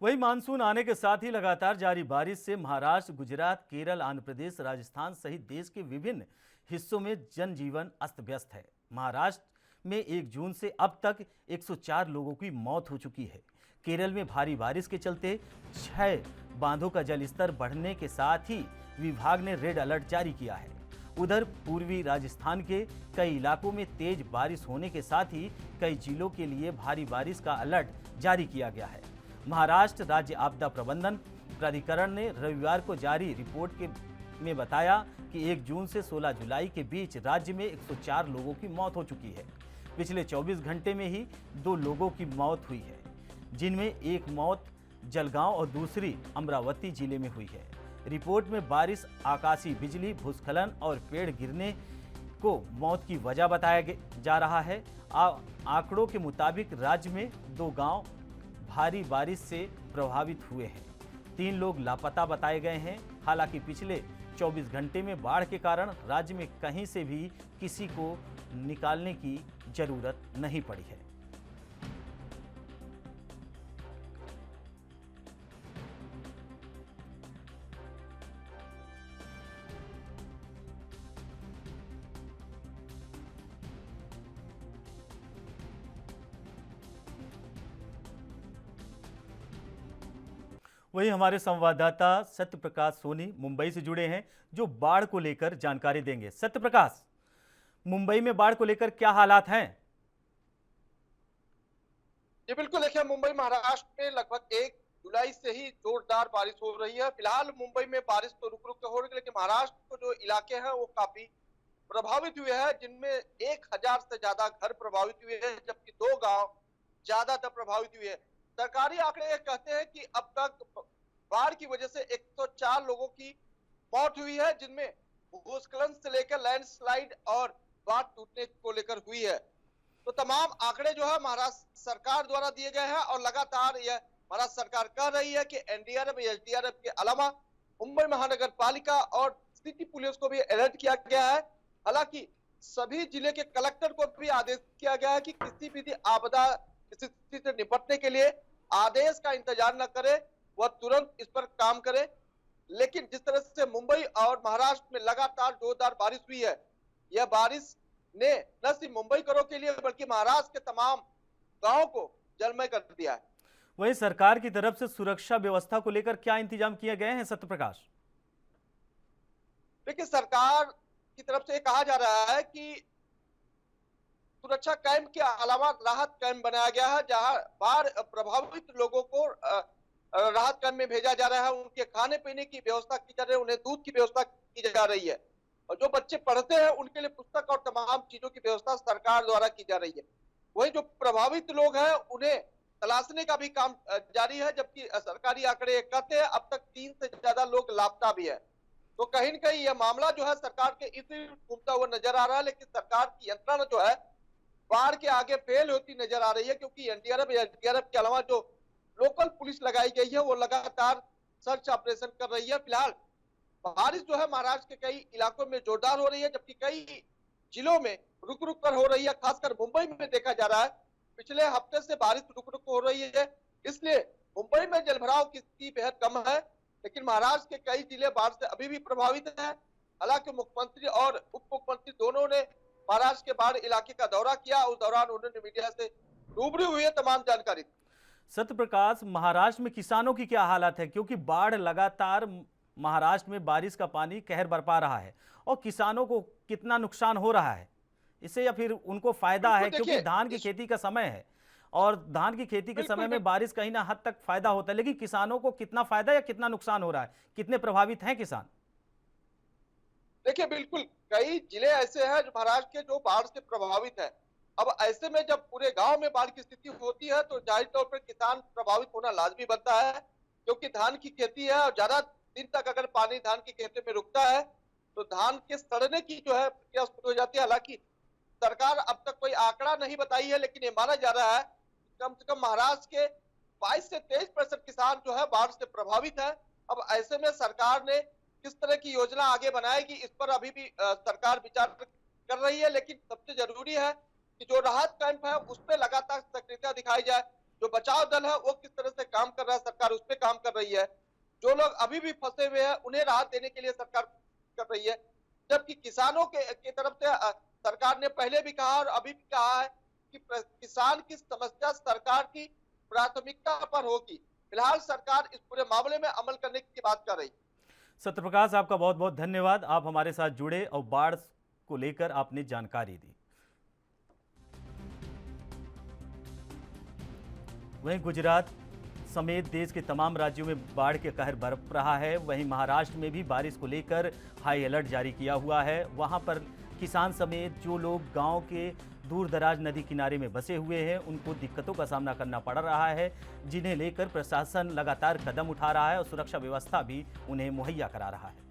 वही मानसून आने के साथ ही लगातार जारी बारिश से महाराष्ट्र, गुजरात, केरल, आंध्र प्रदेश, राजस्थान सहित देश के विभिन्न हिस्सों में जनजीवन अस्त व्यस्त है। महाराष्ट्र में 1 जून से अब तक 104 लोगों की मौत हो चुकी है। केरल में भारी बारिश के चलते 6 बांधों का जलस्तर बढ़ने के साथ ही विभाग ने रेड अलर्ट जारी किया है। उधर पूर्वी राजस्थान के कई इलाकों में तेज बारिश होने के साथ ही कई जिलों के लिए भारी बारिश का अलर्ट जारी किया गया है। महाराष्ट्र राज्य आपदा प्रबंधन प्राधिकरण ने रविवार को जारी रिपोर्ट में बताया कि 1 जून से 16 जुलाई के बीच राज्य में 104 लोगों की मौत हो चुकी है। पिछले 24 घंटे में ही 2 लोगों की मौत हुई है, जिनमें एक मौत जलगांव और दूसरी अमरावती जिले में हुई है। रिपोर्ट में बारिश, आकाशीय बिजली, भूस्खलन और पेड़ गिरने को मौत की वजह बताया जा रहा है। आंकड़ों के मुताबिक राज्य में 2 गांव भारी बारिश से प्रभावित हुए हैं। 3 लोग लापता बताए गए हैं। हालांकि पिछले 24 घंटे में बाढ़ के कारण राज्य में कहीं से भी किसी को निकालने की जरूरत नहीं पड़ी है। वहीं हमारे संवाददाता सत्य प्रकाश सोनी मुंबई से जुड़े हैं, जो बाढ़ को लेकर जानकारी देंगे। सत्य प्रकाश, मुंबई में बाढ़ को लेकर क्या हालात हैं? जी बिल्कुल, देखिए मुंबई महाराष्ट्र में लगभग 1 जुलाई से ही जोरदार बारिश हो रही है। फिलहाल मुंबई में बारिश तो रुक रुक के हो रही है, लेकिन महाराष्ट्र के जो इलाके हैं वो काफी प्रभावित हुए हैं, जिनमें 1000 से ज्यादा घर प्रभावित हुए हैं, जबकि 2 गांव ज्यादातर प्रभावित हुए हैं। सरकारी आंकड़े ये कहते हैं कि अब तक बाढ़ की वजह से 104 लोगों की मौत हुई है, जिनमें भूस्खलन से लेकर लैंडस्लाइड और बांध टूटने को लेकर हुई है। तो तमाम आंकड़े जो है महाराष्ट्र सरकार द्वारा दिए गए हैं और लगातार यह महाराष्ट्र सरकार कह रही है कि एनडीआरएफ, एसडीआरएफ के अलावा मुंबई महानगर पालिका और सिटी पुलिस को भी अलर्ट किया गया है। हालांकि सभी जिले के कलेक्टर को भी आदेश किया गया है कि किसी भी आपदा स्थिति से निपटने के लिए आदेश का इंतजार न करे, वह तुरंत इस पर काम करे। लेकिन जिस तरह से मुंबई और महाराष्ट्र में लगातार जोरदार बारिश हुई है, यह बारिश ने न सिर्फ मुंबई करों के लिए बल्कि महाराष्ट्र के तमाम गांवों को जलमय कर दिया है। वहीं सरकार की तरफ से सुरक्षा व्यवस्था को लेकर क्या इंतजाम किए गए हैं सत्य प्रकाश? देखिए, सरकार की तरफ से कहा जा रहा है कि सुरक्षा कैंप के अलावा राहत कैंप बनाया गया है, जहां बाढ़ प्रभावित लोगों को राहत कैंप में भेजा जा रहा है। उनके खाने पीने की व्यवस्था की जा रही है, उन्हें दूध की व्यवस्था की जा रही है, और जो बच्चे पढ़ते हैं उनके लिए पुस्तक और तमाम चीजों की व्यवस्था सरकार द्वारा की जा रही है। वही जो प्रभावित लोग हैं उन्हें तलाशने का भी काम जारी है, जबकि सरकारी आंकड़े कहते हैं अब तक 3 से ज्यादा लोग लापता भी है। तो कहीं न कहीं यह मामला जो है सरकार के इसी घूमता हुआ नजर आ रहा है, लेकिन सरकार की यंत्रणा जो है बाढ़ के आगे फेल होती नजर आ रही है, क्योंकि एनडीआरएफ, एसडीआरएफ के अलावा जो लोकल पुलिस लगाई गई है वो लगातार सर्च ऑपरेशन कर रही है। फिलहाल बारिश जो है महाराष्ट्र के कई इलाकों में जोरदार हो रही है, जबकि कई जिलों में रुक रुक कर हो रही है। खासकर मुंबई में देखा जा रहा है पिछले हफ्ते से बारिश रुक रुक हो रही है, इसलिए मुंबई में जलभराव की स्थिति बेहद कम है। लेकिन महाराष्ट्र के कई जिले बाढ़ से अभी भी प्रभावित है। हालांकि मुख्यमंत्री और उप मुख्यमंत्री दोनों ने महाराष्ट्र के बाढ़ इलाके का दौरा किया, उस दौरान उन्होंने मीडिया से रूबरू हुए तमाम जानकारी। सत्य प्रकाश, महाराष्ट्र में किसानों की क्या हालत है? क्योंकि बाढ़ लगातार महाराष्ट्र में बारिश का पानी कहर बरपा रहा है, और किसानों को कितना नुकसान हो रहा है इससे, या फिर उनको फायदा है? क्योंकि धान की खेती का समय है, और धान की खेती के समय में बारिश कहीं ना हद तक फायदा होता है, लेकिन किसानों को कितना फायदा या कितना नुकसान हो रहा है? कितने प्रभावित हैं किसान? देखिए, बिल्कुल कई जिले ऐसे हैं जो महाराष्ट्र के जो बाढ़ से प्रभावित है। अब ऐसे में जब पूरे गांव में बाढ़ की स्थिति होती है तो जाहिर तौर पर किसान प्रभावित होना लाजमी बनता है, क्योंकि धान की खेती है और ज्यादा दिन तक अगर पानी धान की खेती में रुकता है तो धान के सड़ने की जो है प्रक्रिया शुरू हो जाती है। हालांकि सरकार अब तक कोई आंकड़ा नहीं बताई है, लेकिन ये माना जा रहा है कम से कम महाराष्ट्र के 22 से 23% किसान जो है बाढ़ से प्रभावित है। अब ऐसे में सरकार ने किस तरह की योजना आगे बनाएगी, इस पर अभी भी सरकार विचार कर रही है। लेकिन सबसे जरूरी है कि जो राहत कैंप है उस पर लगातार सक्रियता दिखाई जाए। जो बचाव दल है वो किस तरह से काम कर रहा है, सरकार उस पर काम कर रही है। जो लोग अभी भी फंसे हुए हैं उन्हें राहत देने के लिए सरकार कर रही है। जबकि किसानों के तरफ से सरकार ने पहले भी कहा और अभी भी कहा है कि किसान की समस्या सरकार की प्राथमिकता पर होगी। फिलहाल सरकार इस पूरे मामले में अमल करने की बात कर रही है। सत्यप्रकाश, आपका बहुत बहुत धन्यवाद। आप हमारे साथ जुड़े और बाढ़ को लेकर आपने जानकारी दी। वहीं गुजरात समेत देश के तमाम राज्यों में बाढ़ के कहर बरप रहा है। वहीं महाराष्ट्र में भी बारिश को लेकर हाई अलर्ट जारी किया हुआ है। वहां पर किसान समेत जो लोग गांव के दूर दराज नदी किनारे में बसे हुए हैं उनको दिक्कतों का सामना करना पड़ रहा है, जिन्हें लेकर प्रशासन लगातार कदम उठा रहा है और सुरक्षा व्यवस्था भी उन्हें मुहैया करा रहा है।